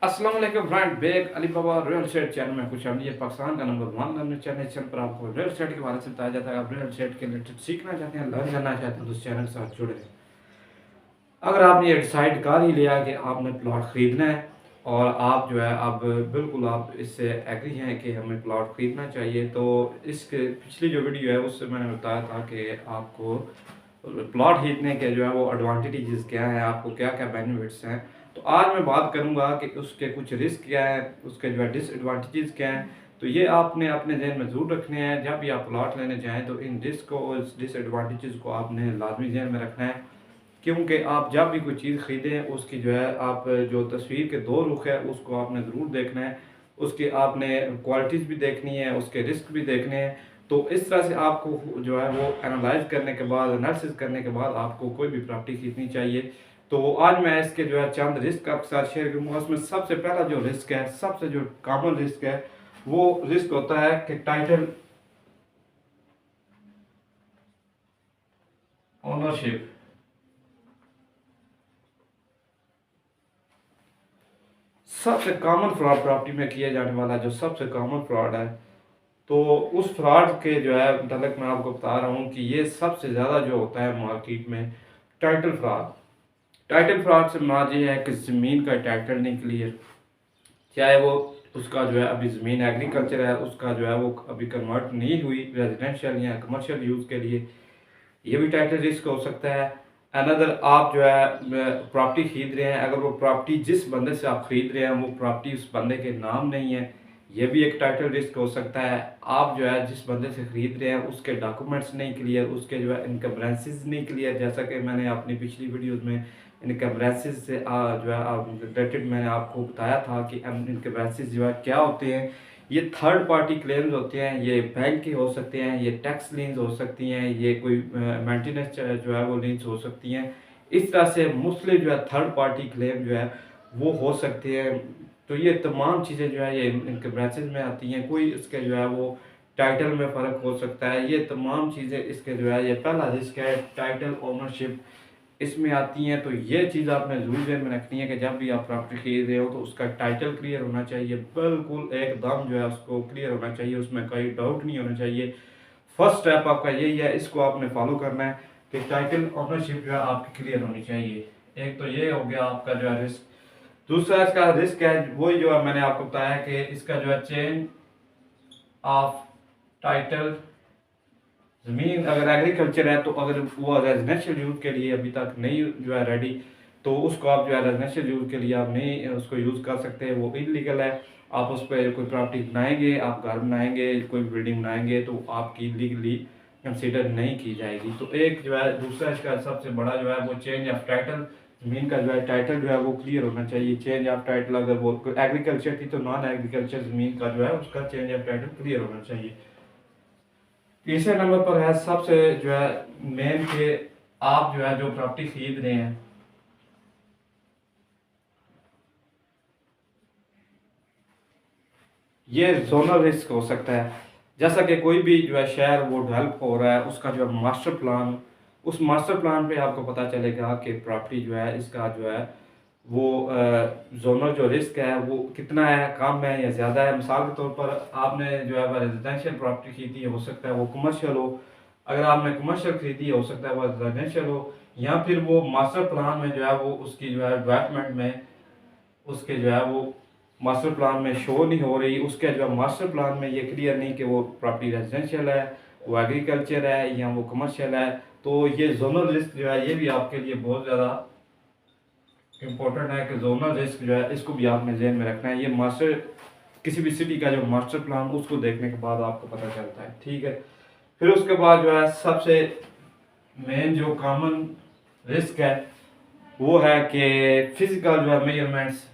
अस्सलाम वालेकुम friend, bag Ali बाबा real estate channel में खुश आमदीद। पाकिस्तान का नंबर 1 लर्निंग चैनल पर आपको रियल एस्टेट के बारे में बताया जाता है। आप रियल एस्टेट के रिलेटेड सीखना चाहते हैं, लर्न करना चाहते हैं तो इस चैनल के साथ जुड़े रहें। अगर आपने ये डिसाइड कर ही लिया कि आपने प्लॉट ख़रीदना है और आप जो है अब बिल्कुल आप इससे एग्री हैं कि हमें प्लॉट ख़रीदना चाहिए, तो इसके पिछली जो वीडियो है उससे मैंने बताया था कि आपको प्लॉट खरीदने के जो है वो एडवांटेजेस क्या हैं, आपको क्या क्या बेनिफिट्स हैं। तो आज मैं बात करूंगा कि उसके कुछ रिस्क क्या है, उसके जो है डिसएडवांटेजेस क्या हैं। तो ये आपने अपने जहन में ज़रूर रखने हैं। जब भी आप प्लॉट लेने जाएं तो इन रिस्क को और डिसएडवांटेजेस को आपने लाजमी जहन में रखना है, क्योंकि आप जब भी कोई चीज़ ख़रीदें उसकी जो है आप जो तस्वीर के दो रुख है उसको आपने ज़रूर देखना है। उसकी आपने क्वालिटीज़ भी देखनी है, उसके रिस्क भी देखने हैं। तो इस तरह से आपको जो है वो एनालाइज करने के बाद, एनालिसिस करने के बाद आपको कोई भी प्रॉपर्टी खरीदनी चाहिए। तो आज मैं इसके जो है चंद रिस्क आपके साथ शेयर करूँगा। उसमें सबसे पहला जो रिस्क है, सबसे जो कॉमन रिस्क है, वो रिस्क होता है कि टाइटल ओनरशिप। सबसे कॉमन फ्रॉड प्रॉपर्टी में किया जाने वाला जो सबसे कॉमन फ्रॉड है, तो उस फ्रॉड के जो है मतलब मैं आपको बता रहा हूँ कि ये सबसे ज़्यादा जो होता है मार्केट में, टाइटल फ्रॉड। टाइटल फ्रॉड से मुराद ये है कि ज़मीन का टाइटल नहीं क्लियर, चाहे वो उसका जो है अभी ज़मीन एग्रीकल्चर है, उसका जो है वो अभी कन्वर्ट नहीं हुई रेजिडेंशियल या कमर्शियल यूज़ के लिए, ये भी टाइटल रिस्क हो सकता है। अनदर, आप जो है प्रॉपर्टी खरीद रहे हैं, अगर वो प्रॉपर्टी जिस बंदे से आप खरीद रहे हैं वो प्रॉपर्टी उस बंदे के नाम नहीं है, ये भी एक टाइटल रिस्क हो सकता है। आप जो है जिस बंदे से खरीद रहे हैं उसके डॉक्यूमेंट्स नहीं क्लियर, उसके जो है इनकम्बरेंसेस नहीं क्लियर, जैसा कि मैंने अपनी पिछली वीडियोज़ में इनकम्बरेंसेस से जो है रिलेटेड मैंने आपको बताया था कि इनकम्बरेंसेस जो है क्या होते हैं। ये थर्ड पार्टी क्लेम्स होते हैं, ये बैंक के हो सकते हैं, ये टैक्स लीन्स हो सकती हैं, ये कोई मेंटेनेंस जो है वो लीन्स हो सकती हैं। इस तरह से मुख्तलिफ जो है थर्ड पार्टी क्लेम जो है वो हो सकते हैं। तो ये तमाम चीज़ें जो है ये इनकम्बरेंसेस में आती हैं। कोई इसके जो है वो टाइटल में फ़र्क हो सकता है। ये तमाम चीज़ें इसके जो है ये पहला रिस्क है, टाइटल ओनरशिप इसमें आती हैं। तो ये चीज़ आपने ज़रूर ध्यान में रखनी है कि जब भी आप प्रॉपर्टी खरीद रहे हो तो उसका टाइटल क्लियर होना चाहिए, बिल्कुल एकदम जो है उसको क्लियर होना चाहिए, उसमें कोई डाउट नहीं होना चाहिए। फर्स्ट स्टेप आपका यही है, इसको आपने फॉलो करना है कि टाइटल ओनरशिप जो है आपकी क्लियर होनी चाहिए। एक तो ये हो गया आपका जो है रिस्क। दूसरा इसका रिस्क है वही जो है मैंने आपको बताया कि इसका जो है चेंज ऑफ टाइटल। ज़मीन अगर एग्रीकल्चर है तो अगर वो रेजिडेंशियल यूज़ के लिए अभी तक नहीं जो है रेडी, तो उसको आप जो है रेजिडेंशियल यूज़ के लिए आप नहीं उसको यूज़ कर सकते, वो इलीगल है। आप उस पर कोई प्रॉपर्टी बनाएंगे, आप घर बनाएंगे, कोई बिल्डिंग बनाएंगे तो आपकी लीगली कंसिडर नहीं की जाएगी। तो एक जो है दूसरा इसका सबसे बड़ा जो है वो चेंज ऑफ टाइटल। ज़मीन का जो है टाइटल जो है वो क्लियर होना चाहिए। चेंज ऑफ टाइटल अगर वो एग्रीकल्चर थी तो नॉन एग्रीकल्चर ज़मीन का जो है उसका चेंज ऑफ टाइटल क्लियर होना चाहिए। तीसरे नंबर पर है सबसे जो है मेन के, आप जो है जो प्रॉपर्टी खरीद रहे हैं, ये जोनल रिस्क हो सकता है। जैसा कि कोई भी जो है शहर वो डेवलप हो रहा है, उसका जो है मास्टर प्लान, उस मास्टर प्लान पे आपको पता चलेगा कि प्रॉपर्टी जो है इसका जो है वो जोनल जो रिस्क है वो कितना है, कम है या ज़्यादा है। मिसाल के तौर पर आपने जो है वह रेजिडेंशियल प्रॉपर्टी खरीदी है, हो सकता है वो कमर्शियल हो। अगर आपने कमर्शियल खरीदी है, हो सकता है वो रेजिडेंशियल हो। या फिर वो मास्टर प्लान में जो है वो उसकी जो है डेवलपमेंट में उसके जो है वो मास्टर प्लान में शो नहीं हो रही, उसके जो है मास्टर प्लान में ये क्लियर नहीं कि वो प्रॉपर्टी रेजिडेंशियल है, वो एग्रीकल्चर है या वो कमर्शियल है। तो ये जोनल रिस्क जो है ये भी आपके लिए बहुत ज़्यादा इम्पोर्टेंट है कि जोनल रिस्क जो है इसको भी आपने ध्यान में रखना है। ये मास्टर किसी भी सिटी का जो मास्टर प्लान उसको देखने के बाद आपको पता चलता है, ठीक है। फिर उसके बाद जो है सबसे मेन जो कॉमन रिस्क है वो है कि फिजिकल जो है मेजरमेंट्स।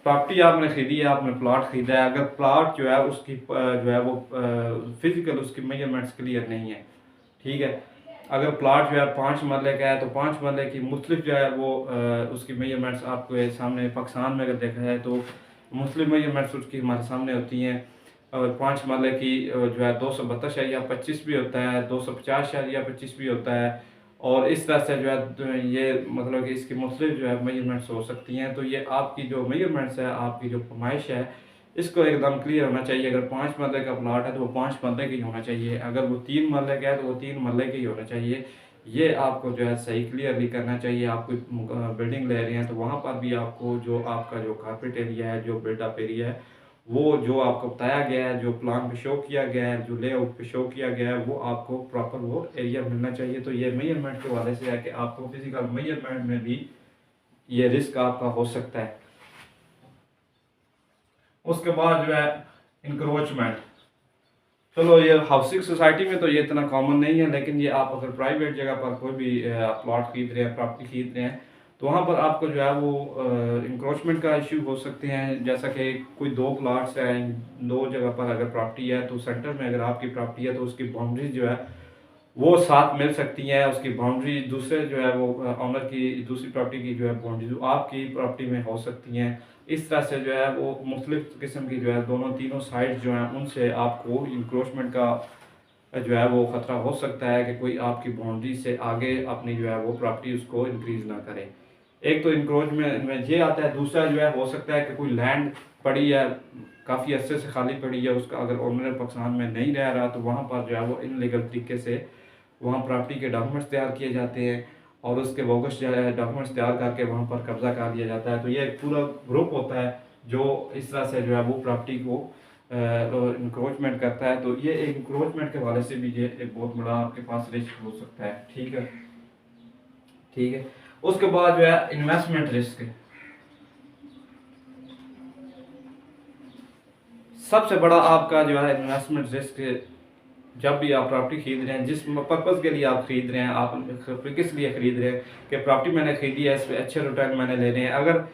प्रॉपर्टी आपने खरीदी है, आपने प्लॉट खरीदा है, अगर प्लॉट जो है उसकी जो है वो फिजिकल उसकी मेजरमेंट्स क्लियर नहीं है, ठीक है। अगर प्लॉट जो है 5 मरले का है तो 5 मरले की मुख्तलिफ जो है वो उसकी मेजरमेंट्स आपके सामने, पाकिस्तान में अगर देखा जाए तो मुख्तलिफ मेजरमेंट्स उसकी हमारे सामने होती हैं। और 5 मरले की जो है 272.25 भी होता है, 250.25 भी होता है। और इस तरह से जो है ये मतलब कि इसकी मुख्तलिफ जो है मेजरमेंट्स हो सकती हैं। तो ये आपकी जो मेजरमेंट्स है, आपकी जो फरमाइश है, इसको एकदम क्लियर होना चाहिए। अगर 5 मरले का प्लाट है तो वो 5 मरले का ही होना चाहिए, अगर वो 3 मरले का है तो वो 3 मरले का ही होना चाहिए। ये आपको जो है सही क्लियरली करना चाहिए। आप कोई बिल्डिंग ले रहे हैं तो वहाँ पर भी आपको जो आपका जो कारपेट एरिया है, जो बिल्डअप एरिया है, वो जो आपको बताया गया है, जो प्लान पे शो किया गया है, जो लेआउट पे शो किया गया है, वो आपको प्रॉपर वो एरिया मिलना चाहिए। तो ये मेजरमेंट के हवाले से है कि आपको फिजिकल मेजरमेंट में भी ये रिस्क आपका हो सकता है। उसके बाद जो है इंक्रोचमेंट, चलो ये हाउसिंग सोसाइटी में तो ये इतना कॉमन नहीं है, लेकिन ये आप अगर प्राइवेट जगह पर कोई भी प्लॉट खरीद रहे हैं, प्रॉपर्टी खरीद रहे हैं, तो वहाँ पर आपको जो है वो इंक्रोचमेंट का इश्यू हो सकते हैं। जैसा कि कोई 2 प्लॉट्स हैं, 2 जगह पर अगर प्रॉपर्टी है, तो सेंटर में अगर आपकी प्रॉपर्टी है तो उसकी बाउंड्री जो है वो साथ मिल सकती हैं। उसकी बाउंड्री दूसरे जो है वो ऑनर की दूसरी प्रॉपर्टी की जो है बाउंड्री जो आपकी प्रॉपर्टी में हो सकती हैं। इस तरह से जो है वो मुख्तलिफ किस्म की जो है दोनों तीनों साइड जो हैं उनसे आपको इंक्रोचमेंट का जो है वो ख़तरा हो सकता है कि कोई आपकी बाउंड्री से आगे अपनी जो है वो प्रॉपर्टी उसको इंक्रीज़ ना करे। एक तो इंक्रोचमेंट में ये आता है। दूसरा जो है हो सकता है कि कोई लैंड पड़ी है, काफ़ी अरसे से खाली पड़ी है, उसका अगर ओनर पाकिस्तान में नहीं रह रहा, तो वहाँ पर जो है वो इनलीगल तरीके से वहाँ प्रॉपर्टी के डॉक्यूमेंट्स तैयार किए जाते हैं और उसके बोगस जो है डॉक्यूमेंट्स तैयार करके वहाँ पर कब्जा कर लिया जाता है। तो ये एक पूरा ग्रुप होता है जो इस तरह से जो है वो प्रॉपर्टी को इंक्रोचमेंट करता है। तो ये एक इंक्रोचमेंट के हवाले से भी ये एक बहुत बड़ा आपके पास रिस्क हो सकता है। ठीक है, ठीक है। उसके बाद जो है इन्वेस्टमेंट रिस्क, सबसे बड़ा आपका जो है इन्वेस्टमेंट रिस्क जब भी आप प्रॉपर्टी खरीद रहे हैं, जिस पर्पज़ के लिए आप खरीद रहे हैं, आप किस लिए खरीद रहे हैं कि प्रॉपर्टी मैंने खरीदी है, इस पर अच्छे रिटर्न मैंने लेने हैं। अगर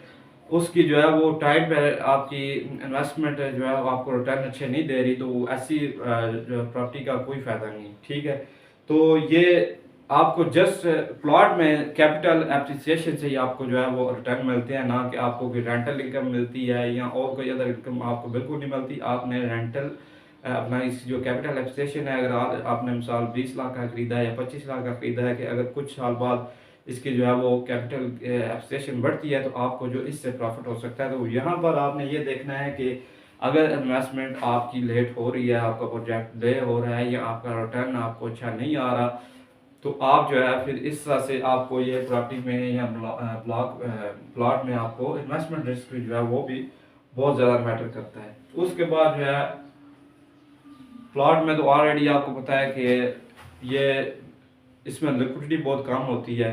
उसकी जो है वो टाइम पे आपकी इन्वेस्टमेंट जो है वो आपको रिटर्न अच्छे नहीं दे रही, तो ऐसी प्रॉपर्टी का कोई फ़ायदा नहीं। ठीक है, तो ये आपको जस्ट प्लॉट में कैपिटल एप्रिसिएशन से ही आपको जो है वो रिटर्न मिलते हैं, ना कि आपको कोई रेंटल इनकम मिलती है या और कोई अदर इनकम आपको बिल्कुल नहीं मिलती। आपने रेंटल अपना इस जो कैपिटल एप्रिसिएशन है, अगर आपने मिसाल 20 लाख का खरीदा है या 25 लाख का खरीदा है, कि अगर कुछ साल बाद इसकी जो है वो कैपिटल एप्रिसिएशन बढ़ती है तो आपको जो इससे प्रॉफिट हो सकता है। तो यहाँ पर आपने ये देखना है कि अगर इन्वेस्टमेंट आपकी लेट हो रही है, आपका प्रोजेक्ट डिले हो रहा है या आपका रिटर्न आपको अच्छा नहीं आ रहा, तो आप जो है फिर इस तरह से आपको ये प्रॉपर्टी में या प्लॉट में आपको इन्वेस्टमेंट रिस्क जो है वो भी बहुत ज़्यादा मैटर करता है। उसके बाद जो है प्लॉट में तो ऑलरेडी आपको पता है कि ये इसमें लिक्विडिटी बहुत कम होती है।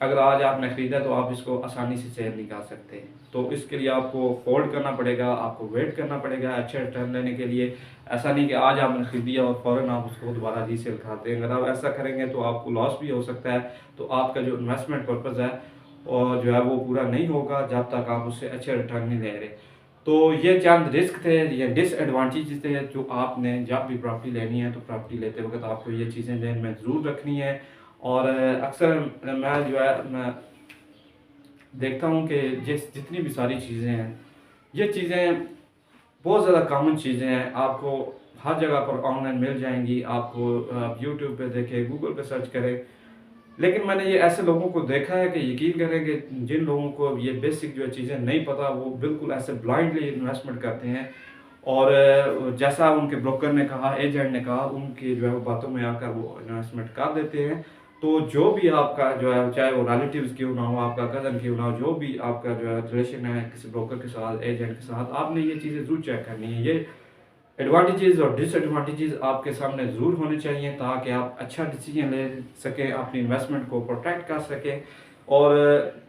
अगर आज आपने ख़रीदा तो आप इसको आसानी से सेल नहीं कर सकते, तो इसके लिए आपको होल्ड करना पड़ेगा, आपको वेट करना पड़ेगा अच्छे रिटर्न लेने के लिए। ऐसा नहीं कि आज आपने खरीदिया और फ़ौरन आप उसको दोबारा रीसेल करते हैं। अगर आप ऐसा करेंगे तो आपको लॉस भी हो सकता है। तो आपका जो इन्वेस्टमेंट पर्पज़ है और जो है वो पूरा नहीं होगा जब तक आप उससे अच्छे रिटर्न नहीं ले रहे। तो ये चंद रिस्क थे, ये डिसएडवांटेज थे जो आपने जब भी प्रॉपर्टी लेनी है तो प्रॉपर्टी लेते वक्त आपको ये चीज़ें ध्यान में ज़रूर रखनी है। और अक्सर मैं जो है मैं देखता हूँ कि जितनी भी सारी चीज़ें हैं, ये चीज़ें बहुत ज़्यादा कॉमन चीज़ें हैं, आपको हर जगह पर ऑनलाइन मिल जाएंगी। आपको आप यूट्यूब पे देखें, गूगल पे सर्च करें। लेकिन मैंने ये ऐसे लोगों को देखा है कि यकीन करेंगे, जिन लोगों को ये बेसिक जो चीज़ें नहीं पता, वो बिल्कुल ऐसे ब्लाइंडली इन्वेस्टमेंट करते हैं और जैसा उनके ब्रोकर ने कहा, एजेंट ने कहा, उनकी जो है वो बातों में आकर वो इन्वेस्टमेंट कर देते हैं। तो जो भी आपका जो है, चाहे वो रिलेटिव्स क्यों ना हो, आपका कज़न क्यों ना हो, जो भी आपका जो है रिलेशन है किसी ब्रोकर के साथ, एजेंट के साथ, आपने ये चीज़ें ज़रूर चेक करनी है। ये एडवांटेजेस और डिसएडवांटेजेस आपके सामने ज़रूर होने चाहिए ताकि आप अच्छा डिसीजन ले सकें, अपनी इन्वेस्टमेंट को प्रोटेक्ट कर सकें। और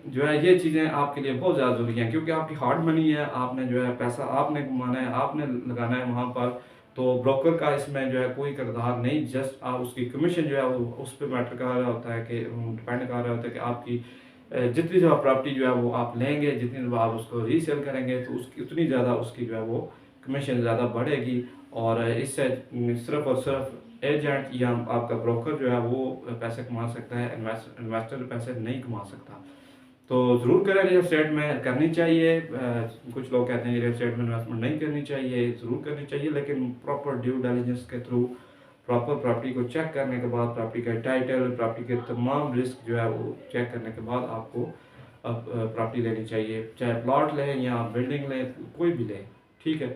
जो है ये चीज़ें आपके लिए बहुत ज़्यादा ज़रूरी हैं, क्योंकि आपकी हार्ड मनी है, आपने जो है पैसा आपने कमाना है, आपने लगाना है वहाँ पर। तो ब्रोकर का इसमें जो है कोई किरदार नहीं, जस्ट आप उसकी कमीशन जो है वो उस पर मैटर कर रहा होता है, कि डिपेंड कर रहा होता है कि आपकी जितनी ज़्यादा प्रॉपर्टी जो है वो आप लेंगे, जितनी ज़्यादा आप उसको रीसेल करेंगे, तो उसकी उतनी ज़्यादा उसकी जो है वो कमीशन ज़्यादा बढ़ेगी। और इससे सिर्फ और सिर्फ एजेंट या आपका ब्रोकर जो है वो पैसे कमा सकता है, इन्वेस्टर पैसे नहीं कमा सकता। तो ज़रूर करें, रियल एस्टेट में करनी चाहिए। कुछ लोग कहते हैं रियल एस्टेट में इन्वेस्टमेंट नहीं करनी चाहिए, ज़रूर करनी चाहिए, लेकिन प्रॉपर ड्यू डिलिजेंस के थ्रू, प्रॉपर प्रॉपर्टी को चेक करने के बाद, प्रॉपर्टी का टाइटल, प्रॉपर्टी के तमाम रिस्क जो है वो चेक करने के बाद आपको अब प्रॉपर्टी लेनी चाहिए, चाहे प्लॉट लें या बिल्डिंग लें, कोई भी लें, ठीक है।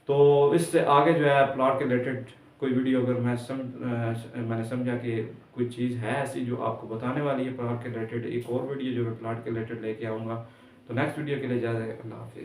तो इससे आगे जो है प्लॉट के रिलेटेड कोई वीडियो अगर मैंने समझा कि कोई चीज़ है ऐसी जो आपको बताने वाली है प्लॉट के रिलेटेड, एक और वीडियो जो मैं प्लॉट के रिलेटेड लेके आऊँगा। तो नेक्स्ट वीडियो के लिए इजाज़त है, अल्लाह हाफिज़।